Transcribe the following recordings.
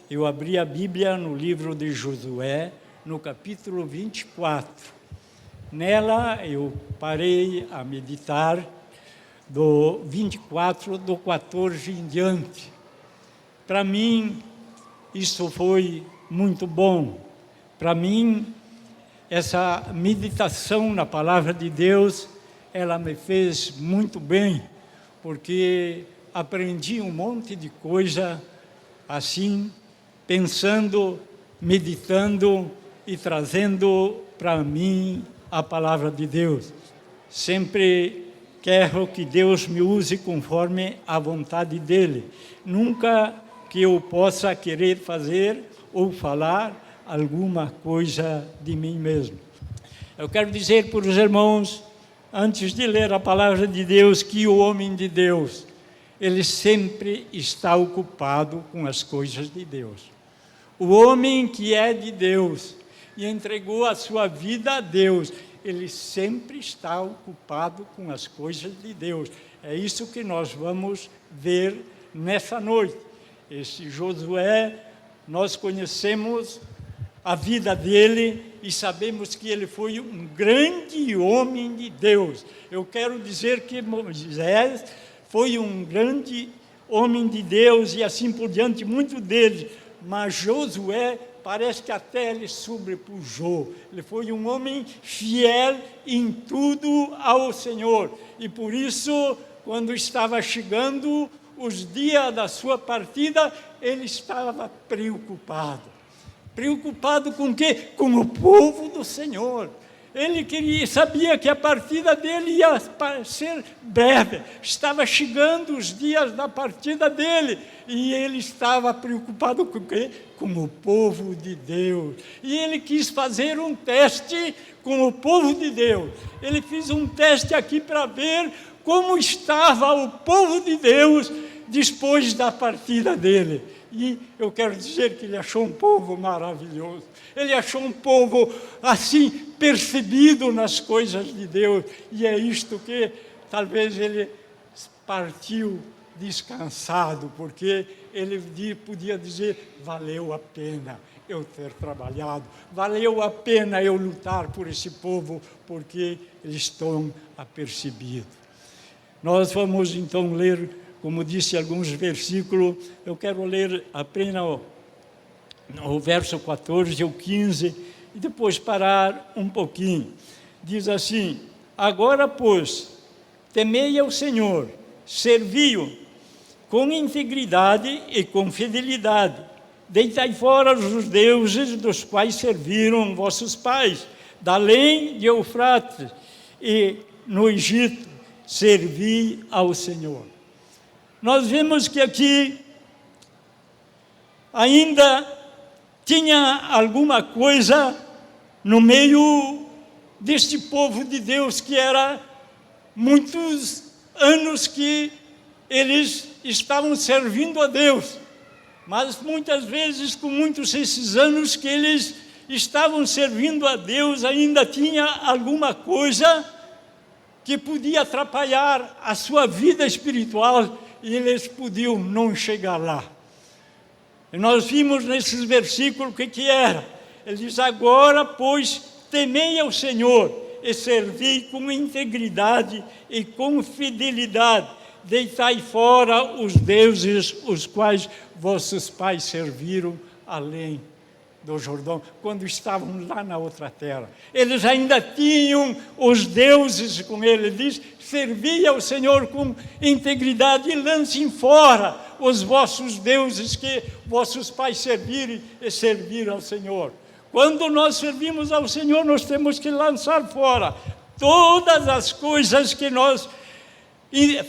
eu abri a Bíblia no livro de Josué, no capítulo 24. Nela eu parei a meditar do 24, do 14 em diante. Para mim, isso foi muito bom. Para mim, essa meditação na palavra de Deus, ela me fez muito bem, porque aprendi um monte de coisa assim, pensando, meditando e trazendo para mim a palavra de Deus. Sempre quero que Deus me use conforme a vontade dEle. Nunca que eu possa querer fazer ou falar alguma coisa de mim mesmo. Eu quero dizer para os irmãos, antes de ler a palavra de Deus, que o homem de Deus, ele sempre está ocupado com as coisas de Deus. O homem que é de Deus e entregou a sua vida a Deus, ele sempre está ocupado com as coisas de Deus. É isso que nós vamos ver nessa noite. Esse Josué, nós conhecemos a vida dele e sabemos que ele foi um grande homem de Deus. Eu quero dizer que Moisés foi um grande homem de Deus e assim por diante, muito dele. Mas Josué, parece que até ele sobrepujou. Ele foi um homem fiel em tudo ao Senhor. E por isso, quando estava chegando os dias da sua partida, ele estava preocupado. Preocupado com o quê? Com o povo do Senhor. Ele sabia que a partida dele ia ser breve. Estava chegando os dias da partida dele. E ele estava preocupado com o quê? Com o povo de Deus. E ele quis fazer um teste com o povo de Deus. Ele fez um teste aqui para ver como estava o povo de Deus depois da partida dele. E eu quero dizer que ele achou um povo maravilhoso. Ele achou um povo assim, percebido nas coisas de Deus. E é isto que talvez ele partiu descansado, porque ele podia dizer, valeu a pena eu ter trabalhado, valeu a pena eu lutar por esse povo, porque eles estão apercebidos. Nós vamos então ler, como disse, alguns versículos. Eu quero ler apenas o verso 14 ou 15 e depois parar um pouquinho. Diz assim: agora, pois, temei ao Senhor, servi-o com integridade e com fidelidade. Deitai fora os deuses dos quais serviram vossos pais, da além de Eufrates e no Egito, servi ao Senhor. Nós vemos que aqui ainda tinha alguma coisa no meio deste povo de Deus, que era muitos anos que eles estavam servindo a Deus, mas muitas vezes, com muitos esses anos que eles estavam servindo a Deus, ainda tinha alguma coisa que podia atrapalhar a sua vida espiritual e eles podiam não chegar lá. E nós vimos nesses versículos o que era. Ele diz, agora, pois, temei ao Senhor e servi com integridade e com fidelidade. Deitai fora os deuses os quais vossos pais serviram além do Jordão, quando estavam lá na outra terra. Eles ainda tinham os deuses com ele. Ele diz, servi ao Senhor com integridade e lancem fora os vossos deuses que vossos pais serviram e serviram ao Senhor. Quando nós servimos ao Senhor, nós temos que lançar fora todas as coisas que nós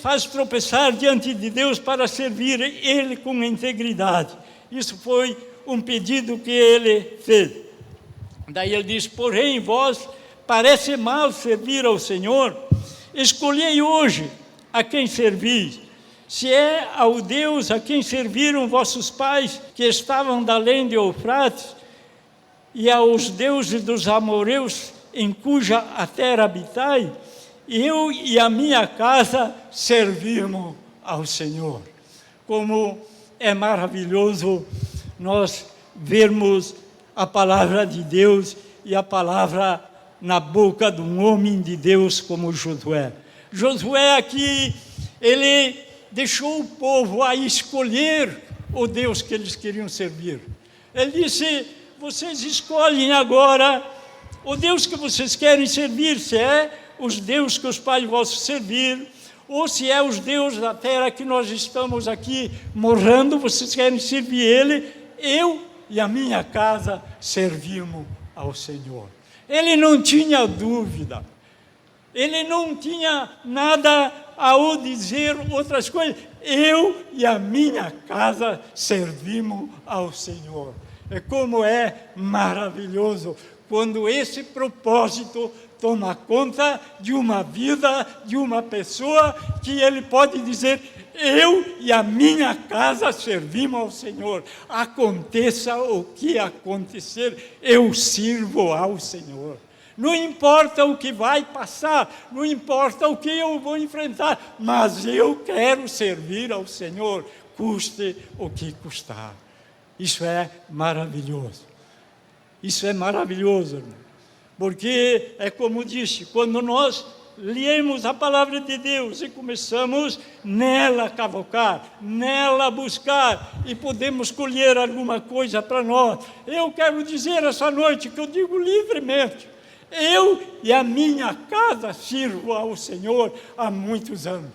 faz tropeçar diante de Deus para servir Ele com integridade. Isso foi um pedido que ele fez. Daí ele diz, porém vós parece mal servir ao Senhor, escolhei hoje a quem servis, se é ao Deus a quem serviram vossos pais, que estavam da além de Eufrates, e aos deuses dos amoreus, em cuja terra habitai, eu e a minha casa servimos ao Senhor. Como é maravilhoso nós vermos a palavra de Deus e a palavra na boca de um homem de Deus como Josué. Josué aqui, ele deixou o povo a escolher o Deus que eles queriam servir. Ele disse: vocês escolhem agora o Deus que vocês querem servir, se é os deuses que os pais vossos serviram, ou se é os deuses da terra que nós estamos aqui morando, vocês querem servir ele, eu e a minha casa servimos ao Senhor. Ele não tinha dúvida, ele não tinha nada a dizer outras coisas. Eu e a minha casa servimos ao Senhor. É como é maravilhoso quando esse propósito toma conta de uma vida, de uma pessoa, que ele pode dizer: eu e a minha casa servimos ao Senhor. Aconteça o que acontecer, eu sirvo ao Senhor. Não importa o que vai passar, não importa o que eu vou enfrentar, mas eu quero servir ao Senhor, custe o que custar. Isso é maravilhoso. Isso é maravilhoso, irmão. Porque é como disse, quando nós lemos a palavra de Deus e começamos nela cavocar, nela buscar, e podemos colher alguma coisa para nós. Eu quero dizer essa noite, que eu digo livremente, eu e a minha casa sirvo ao Senhor há muitos anos.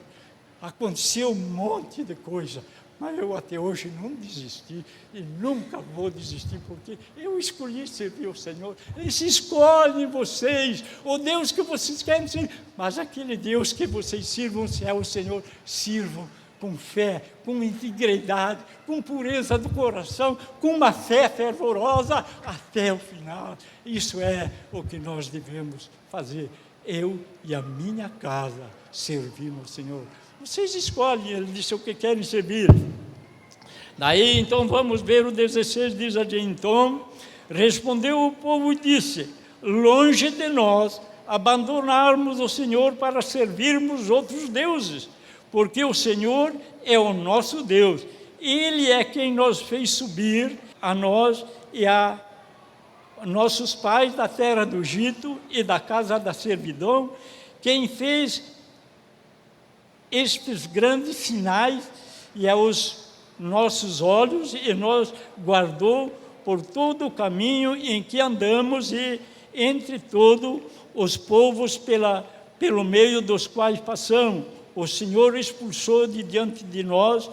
Aconteceu um monte de coisa, mas eu até hoje não desisti e nunca vou desistir, porque eu escolhi servir ao Senhor. Eles escolhem vocês, o Deus que vocês querem servir, mas aquele Deus que vocês sirvam, se é o Senhor, sirvam com fé, com integridade, com pureza do coração, com uma fé fervorosa até o final. Isso é o que nós devemos fazer. Eu e a minha casa servimos ao Senhor. Vocês escolhem, ele disse, o que querem servir. Daí, então, vamos ver o 16, diz assim: então, respondeu o povo e disse: longe de nós abandonarmos o Senhor para servirmos outros deuses, porque o Senhor é o nosso Deus. Ele é quem nos fez subir, a nós e a nossos pais, da terra do Egito e da casa da servidão, quem fez estes grandes sinais e aos nossos olhos, e nos guardou por todo o caminho em que andamos e entre todos os povos pelo meio dos quais passamos. O Senhor expulsou de diante de nós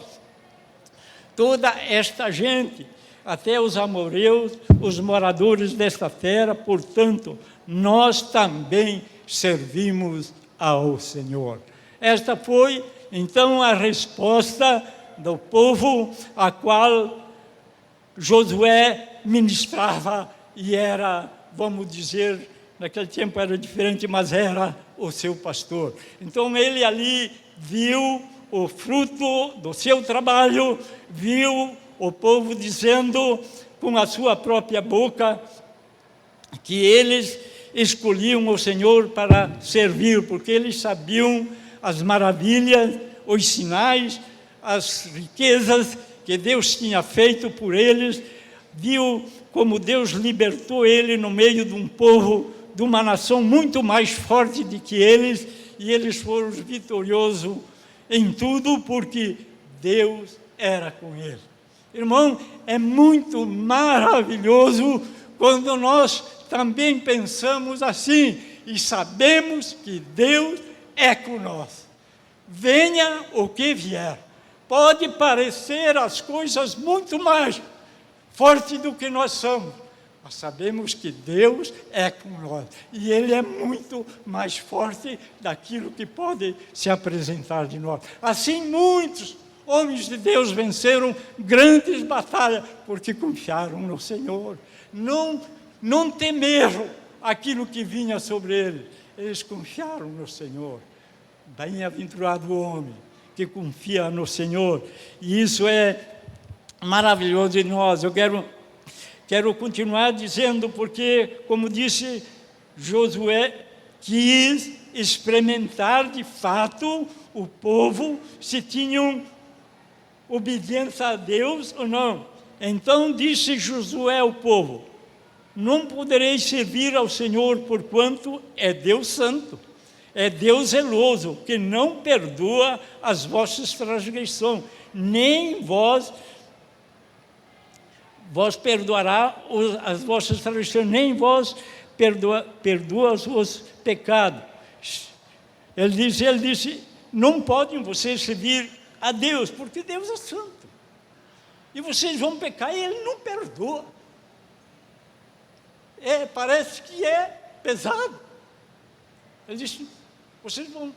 toda esta gente, até os amorreus, os moradores desta terra. Portanto, nós também servimos ao Senhor. Esta foi, então, a resposta do povo a qual Josué ministrava, e era, vamos dizer, naquele tempo era diferente, mas era o seu pastor. Então, ele ali viu o fruto do seu trabalho, viu o povo dizendo com a sua própria boca que eles escolhiam o Senhor para servir, porque eles sabiam as maravilhas, os sinais, as riquezas que Deus tinha feito por eles, viu como Deus libertou ele no meio de um povo, de uma nação muito mais forte do que eles, e eles foram vitoriosos em tudo, porque Deus era com eles. Irmão, é muito maravilhoso quando nós também pensamos assim, e sabemos que Deus é com nós. Venha o que vier. Pode parecer as coisas muito mais fortes do que nós somos, mas sabemos que Deus é com nós. E Ele é muito mais forte daquilo que pode se apresentar de nós. Assim, muitos homens de Deus venceram grandes batalhas, porque confiaram no Senhor. Não temeram aquilo que vinha sobre eles. Eles confiaram no Senhor. Bem-aventurado o homem que confia no Senhor. E isso é maravilhoso em nós. Eu quero continuar dizendo, porque, como disse, Josué quis experimentar de fato o povo, se tinham obediência a Deus ou não. Então disse Josué ao povo: não podereis servir ao Senhor, porquanto é Deus santo, é Deus zeloso, que não perdoa as vossas transgressões, nem vós perdoará as vossas transgressões, nem vós perdoa os vossos pecados. Ele disse, não podem vocês servir a Deus, porque Deus é santo. E vocês vão pecar e Ele não perdoa. Parece que é pesado. Ele disse, vocês vão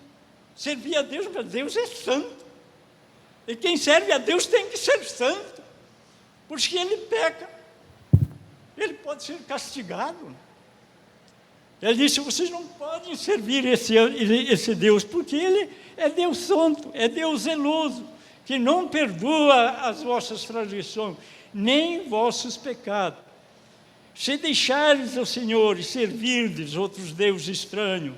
servir a Deus, mas Deus é santo. E quem serve a Deus tem que ser santo. Porque ele peca, ele pode ser castigado. Ele disse, vocês não podem servir esse Deus, porque Ele é Deus santo, é Deus zeloso, que não perdoa as vossas transgressões, nem vossos pecados. Se deixares ao Senhor e servirdes outros deuses estranhos,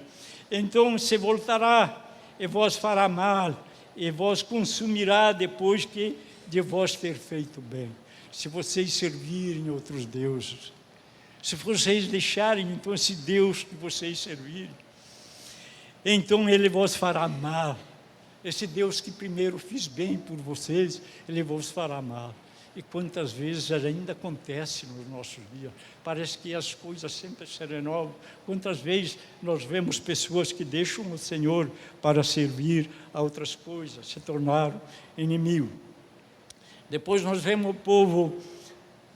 então se voltará e vos fará mal, e vos consumirá depois que de vós ter feito bem. Se vocês servirem outros deuses, se vocês deixarem então esse Deus que vocês servirem, então Ele vos fará mal. Esse Deus que primeiro fiz bem por vocês, Ele vos fará mal. E quantas vezes ainda acontece nos nossos dias, parece que as coisas sempre se renovam. Quantas vezes nós vemos pessoas que deixam o Senhor para servir a outras coisas, se tornaram inimigos. Depois nós vemos o povo,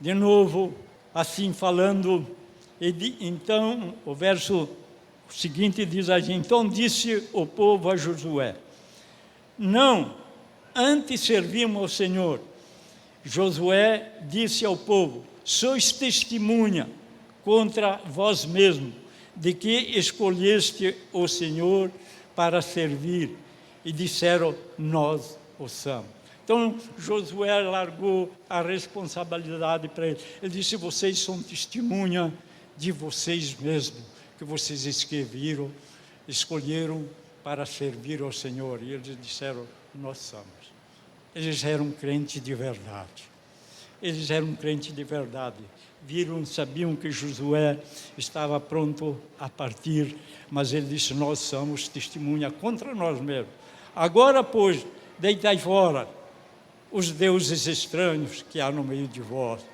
de novo, assim falando, então o verso seguinte diz assim, então disse o povo a Josué, não, antes servimos ao Senhor. Josué disse ao povo, sois testemunha contra vós mesmos, de que escolheste o Senhor para servir, e disseram, nós o somos. Então, Josué largou a responsabilidade para ele. Ele disse, vocês são testemunha de vocês mesmos, que vocês escolheram para servir ao Senhor. E eles disseram, nós somos. Eles eram crentes de verdade. Eles eram crentes de verdade. Sabiam que Josué estava pronto a partir, mas ele disse, nós somos testemunha contra nós mesmos. Agora, pois, deitai fora os deuses estranhos que há no meio de vós.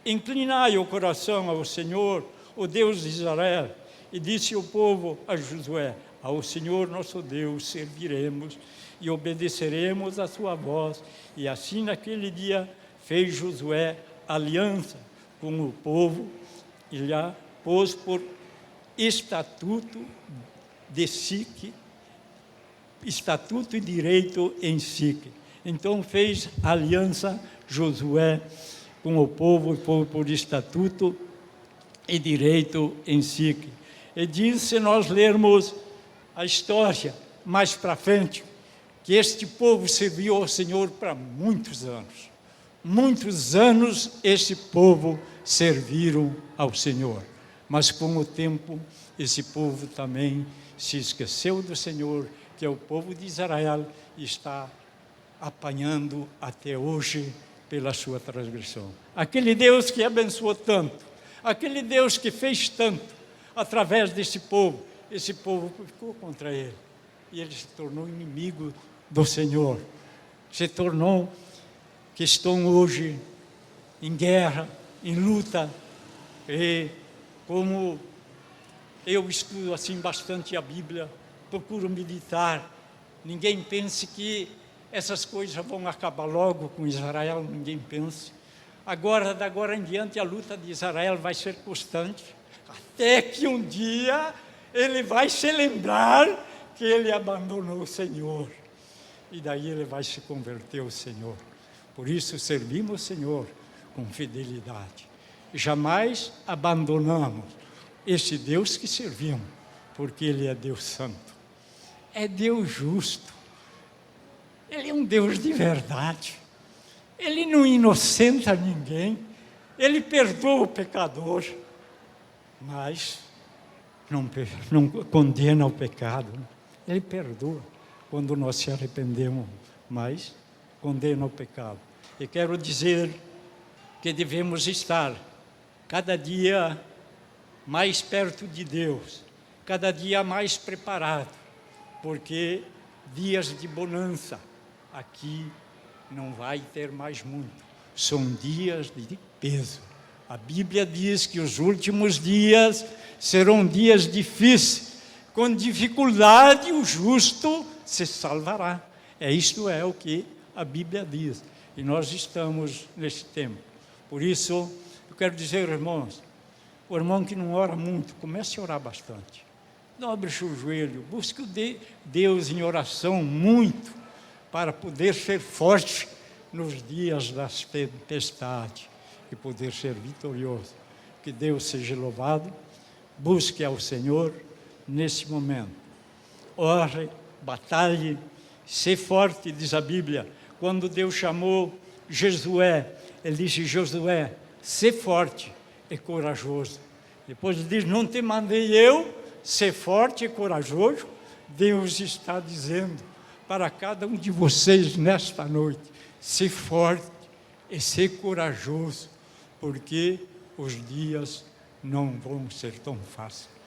Inclinai o coração ao Senhor, o Deus de Israel. E disse o povo a Josué, ao Senhor nosso Deus serviremos e obedeceremos a sua voz. E assim naquele dia fez Josué aliança com o povo e lá pôs por estatuto de Sique, estatuto e direito em Sique. Então fez aliança Josué com o povo por estatuto e direito em Sique. E diz, se nós lermos a história mais para frente, que este povo serviu ao Senhor para muitos anos. Muitos anos esse povo serviram ao Senhor. Mas com o tempo, esse povo também se esqueceu do Senhor, que é o povo de Israel, e está apanhando até hoje pela sua transgressão. Aquele Deus que abençoou tanto, aquele Deus que fez tanto através desse povo, esse povo ficou contra ele. E ele se tornou inimigo do Senhor. Se tornou que estão hoje em guerra, em luta. E como eu estudo assim bastante a Bíblia, procuro meditar, ninguém pense que essas coisas vão acabar logo com Israel, ninguém pense. Agora, da agora em diante, a luta de Israel vai ser constante, até que um dia ele vai se lembrar que ele abandonou o Senhor. E daí ele vai se converter ao Senhor. Por isso, servimos o Senhor com fidelidade. Jamais abandonamos esse Deus que servimos, porque Ele é Deus santo. É Deus justo. Ele é um Deus de verdade. Ele não inocenta ninguém. Ele perdoa o pecador, mas não condena o pecado. Ele perdoa quando nós se arrependemos, mas condena o pecado. E quero dizer que devemos estar cada dia mais perto de Deus, cada dia mais preparado, porque dias de bonança aqui não vai ter mais muito. São dias de peso. A Bíblia diz que os últimos dias serão dias difíceis. Com dificuldade o justo se salvará. Isto é o que a Bíblia diz. E nós estamos nesse tempo. Por isso, eu quero dizer, irmãos, o irmão que não ora muito, comece a orar bastante. Dobre seu joelho, busque Deus em oração muito, para poder ser forte nos dias das tempestades e poder ser vitorioso. Que Deus seja louvado. Busque ao Senhor nesse momento. Ore, batalhe, ser forte, diz a Bíblia. Quando Deus chamou Josué, Ele disse: Josué, ser forte e corajoso. Depois Ele diz: não te mandei eu ser forte e corajoso? Deus está dizendo para cada um de vocês nesta noite: ser forte e ser corajoso, porque os dias não vão ser tão fáceis.